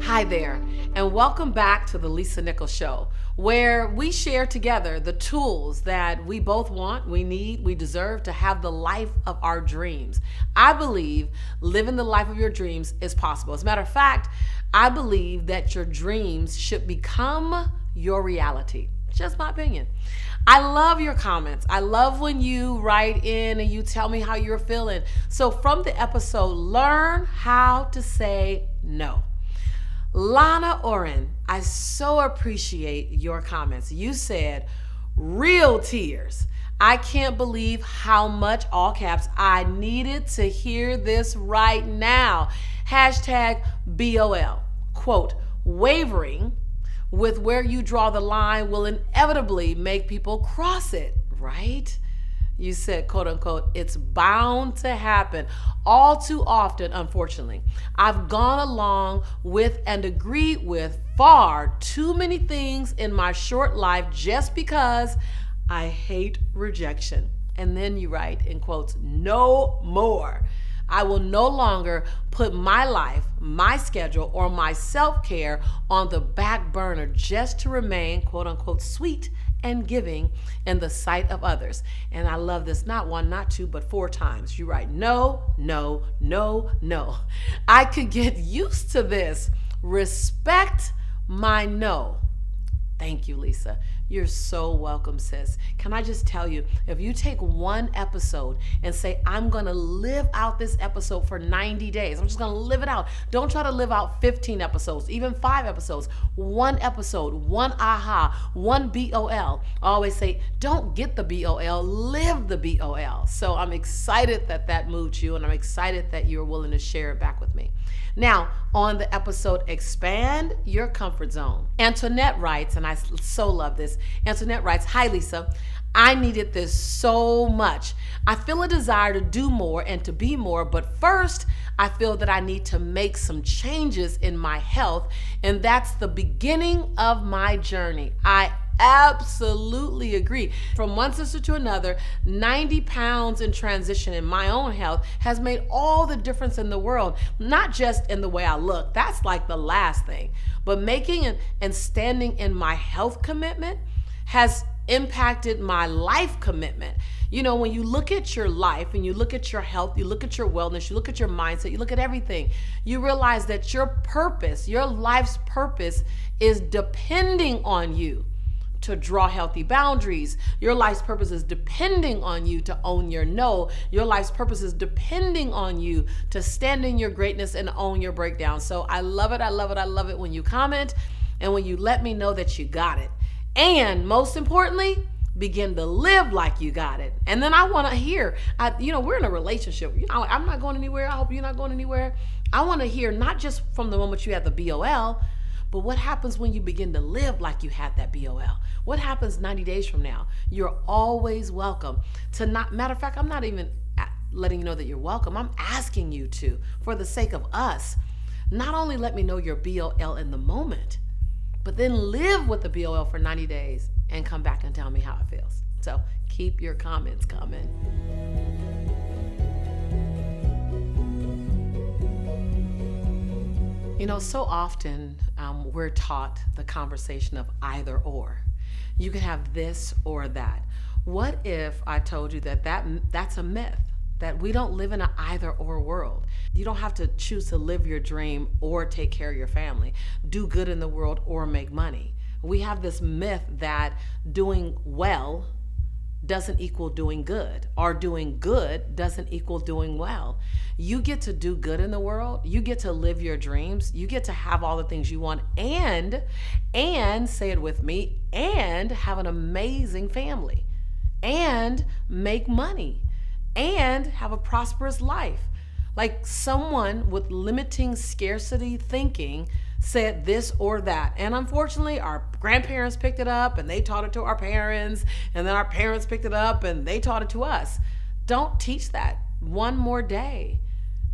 Hi there, and welcome back to the Lisa Nichols Show, where we share together the tools that we both want, we need, we deserve to have the life of our dreams. I believe living the life of your dreams is possible. As a matter of fact, I believe that your dreams should become your reality. Just my opinion. I love your comments. I love when you write in and you tell me how you're feeling. So from the episode, learn how to say no. Lana Oren, I so appreciate your comments. You said, real tears. I can't believe how much, all caps, I needed to hear this right now. Hashtag BOL. Quote, wavering with where you draw the line will inevitably make people cross it, right? You said, quote unquote, it's bound to happen. All too often, unfortunately, I've gone along with and agreed with far too many things in my short life just because I hate rejection. And then you write in quotes, no more. I will no longer put my life, my schedule, or my self-care on the back burner just to remain, quote unquote, sweet and giving in the sight of others. And I love this, not one, not two, but 4 times. You write, no, no, no, no. I could get used to this. Respect my no. Thank you, Lisa. You're so welcome, sis. Can I just tell you, if you take one episode and say, I'm gonna live out this episode for 90 days, I'm just gonna live it out. Don't try to live out 15 episodes, even 5 episodes. One episode, one aha, one BOL. I always say, don't get the BOL, live the BOL. So I'm excited that that moved you, and I'm excited that you're willing to share it back with me. Now, on the episode, Expand Your Comfort Zone. Antoinette writes, and I so love this. Antoinette writes, hi Lisa, I needed this so much. I feel a desire to do more and to be more, but first, I feel that I need to make some changes in my health, and that's the beginning of my journey. I absolutely agree. From one sister to another, 90 pounds in transition in my own health has made all the difference in the world, not just in the way I look. That's like the last thing. But making and standing in my health commitment has impacted my life commitment. You know, when you look at your life and you look at your health, you look at your wellness, you look at your mindset, you look at everything, you realize that your purpose, your life's purpose is depending on you to draw healthy boundaries. Your life's purpose is depending on you to own your no. Your life's purpose is depending on you to stand in your greatness and own your breakdown. So I love it, I love it, I love it when you comment and when you let me know that you got it. And most importantly, begin to live like you got it. And then I want to hear, we're in a relationship. I'm not going anywhere. I hope you're not going anywhere. I want to hear not just from the moment you had the BOL, but what happens when you begin to live like you had that BOL? What happens 90 days from now? You're always welcome to not, matter of fact, I'm not even letting you know that you're welcome. I'm asking you to, for the sake of us, not only let me know your BOL in the moment, but then live with the BOL for 90 days and come back and tell me how it feels. So keep your comments coming. You know, so often we're taught the conversation of either or. You can have this or that. What if I told you that that's a myth, that we don't live in an either or world? You don't have to choose to live your dream or take care of your family, do good in the world or make money. We have this myth that doing well doesn't equal doing good, or doing good doesn't equal doing well. You get to do good in the world, you get to live your dreams, you get to have all the things you want, and say it with me, and have an amazing family, and make money, and have a prosperous life. Like someone with limiting scarcity thinking said this or that. And unfortunately, our grandparents picked it up and they taught it to our parents, and then our parents picked it up and they taught it to us. Don't teach that one more day.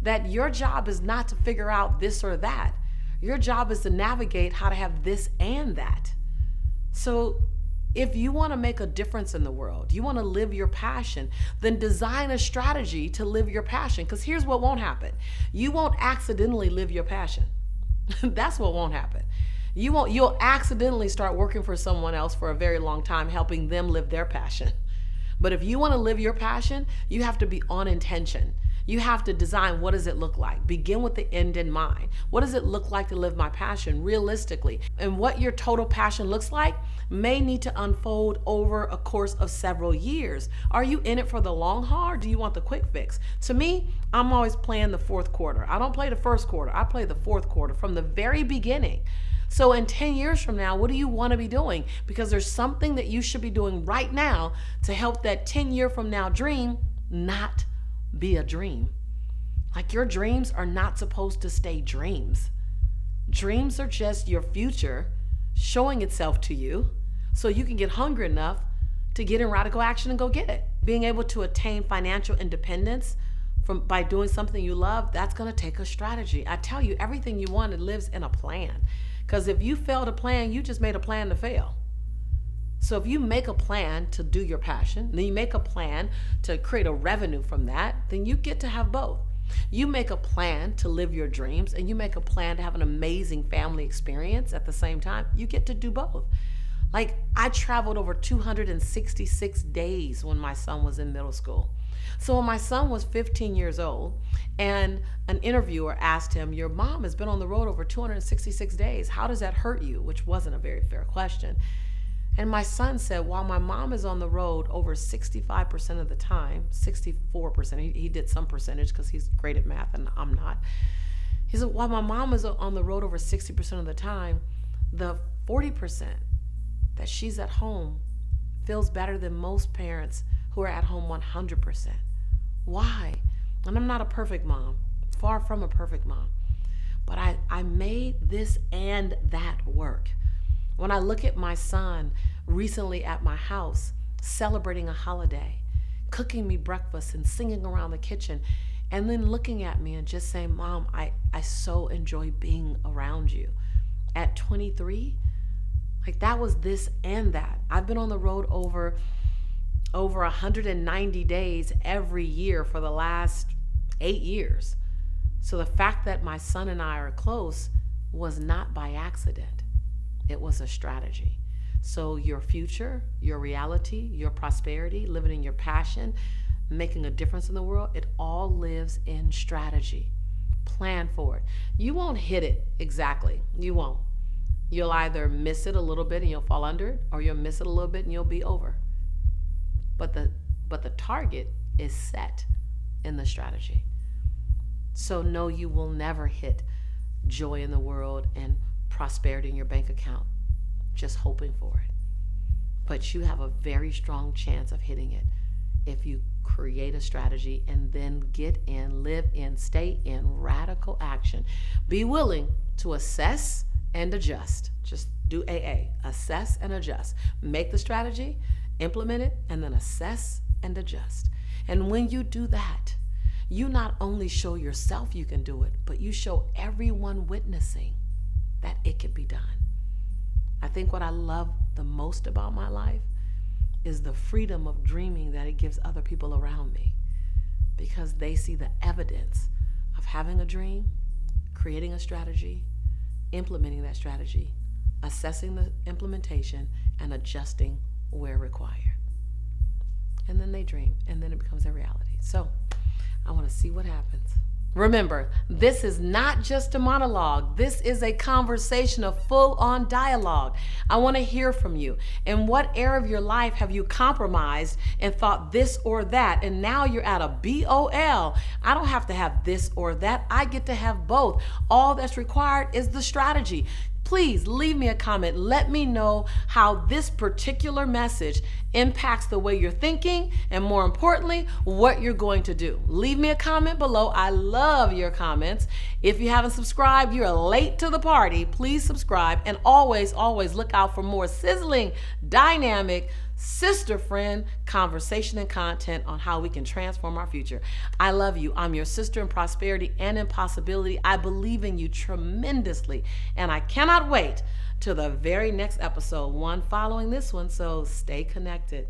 That your job is not to figure out this or that. Your job is to navigate how to have this and that. So If you want to make a difference in the world, you want to live your passion, then design a strategy to live your passion. Because here's what won't happen. You won't accidentally live your passion. That's what won't happen. You'll accidentally start working for someone else for a very long time, helping them live their passion. But if you want to live your passion, you have to be on intention. You have to design, what does it look like? Begin with the end in mind. What does it look like to live my passion realistically? And what your total passion looks like may need to unfold over a course of several years. Are you in it for the long haul, or do you want the quick fix? To me, I'm always playing the fourth quarter. I don't play the first quarter. I play the fourth quarter from the very beginning. So in 10 years from now, what do you want to be doing? Because there's something that you should be doing right now to help that 10-year from now dream not be a dream. Like, your dreams are not supposed to stay dreams. Dreams are just your future showing itself to you so you can get hungry enough to get in radical action and go get it. Being able to attain financial independence by doing something you love, that's going to take a strategy. I tell you, everything you want, it lives in a plan. Because if you fail to plan, you just made a plan to fail. So if you make a plan to do your passion, then you make a plan to create a revenue from that, then you get to have both. You make a plan to live your dreams, and you make a plan to have an amazing family experience at the same time. You get to do both. Like, I traveled over 266 days when my son was in middle school. So when my son was 15 years old, and an interviewer asked him, your mom has been on the road over 266 days. How does that hurt you? Which wasn't a very fair question. And my son said, while my mom is on the road over 65% of the time, 64%, he did some percentage because he's great at math and I'm not. He said, while my mom is on the road over 60% of the time, the 40% that she's at home feels better than most parents who are at home 100%. Why? And I'm not a perfect mom, far from a perfect mom. But I made this and that work. When I look at my son recently at my house, celebrating a holiday, cooking me breakfast and singing around the kitchen, and then looking at me and just saying, Mom, I so enjoy being around you. At 23, like, that was this and that. I've been on the road over 190 days every year for the last 8 years. So the fact that my son and I are close was not by accident. It was a strategy. So your future, your reality, your prosperity, living in your passion, making a difference in the world, it all lives in strategy. Plan for it. You won't hit it exactly. You won't. You'll either miss it a little bit and you'll fall under it, or you'll miss it a little bit and you'll be over. But the target is set in the strategy. So no, you will never hit joy in the world and prosperity in your bank account just hoping for it. But you have a very strong chance of hitting it if you create a strategy and then get in, live in, stay in radical action. Be willing to assess and adjust. Just do AA, assess and adjust. Make the strategy, implement it, and then assess and adjust. And when you do that, you not only show yourself you can do it, but you show everyone witnessing that it can be done. I think what I love the most about my life is the freedom of dreaming that it gives other people around me, because they see the evidence of having a dream, creating a strategy, implementing that strategy, assessing the implementation, and adjusting where required. And then they dream, and then it becomes a reality. So I want to see what happens. Remember, this is not just a monologue. This is a conversation of full-on dialogue. I want to hear from you. In what area of your life have you compromised and thought this or that, and now you're at a BOL? I don't have to have this or that. I get to have both. All that's required is the strategy. Please leave me a comment. Let me know how this particular message impacts the way you're thinking, and more importantly, what you're going to do. Leave me a comment below. I love your comments. If you haven't subscribed, you're late to the party. Please subscribe, and always look out for more sizzling, dynamic, sister friend conversation and content on how we can transform our future. I love you. I'm your sister in prosperity and in possibility. I believe in you tremendously, and I cannot wait till the very next episode, one following this one. So stay connected.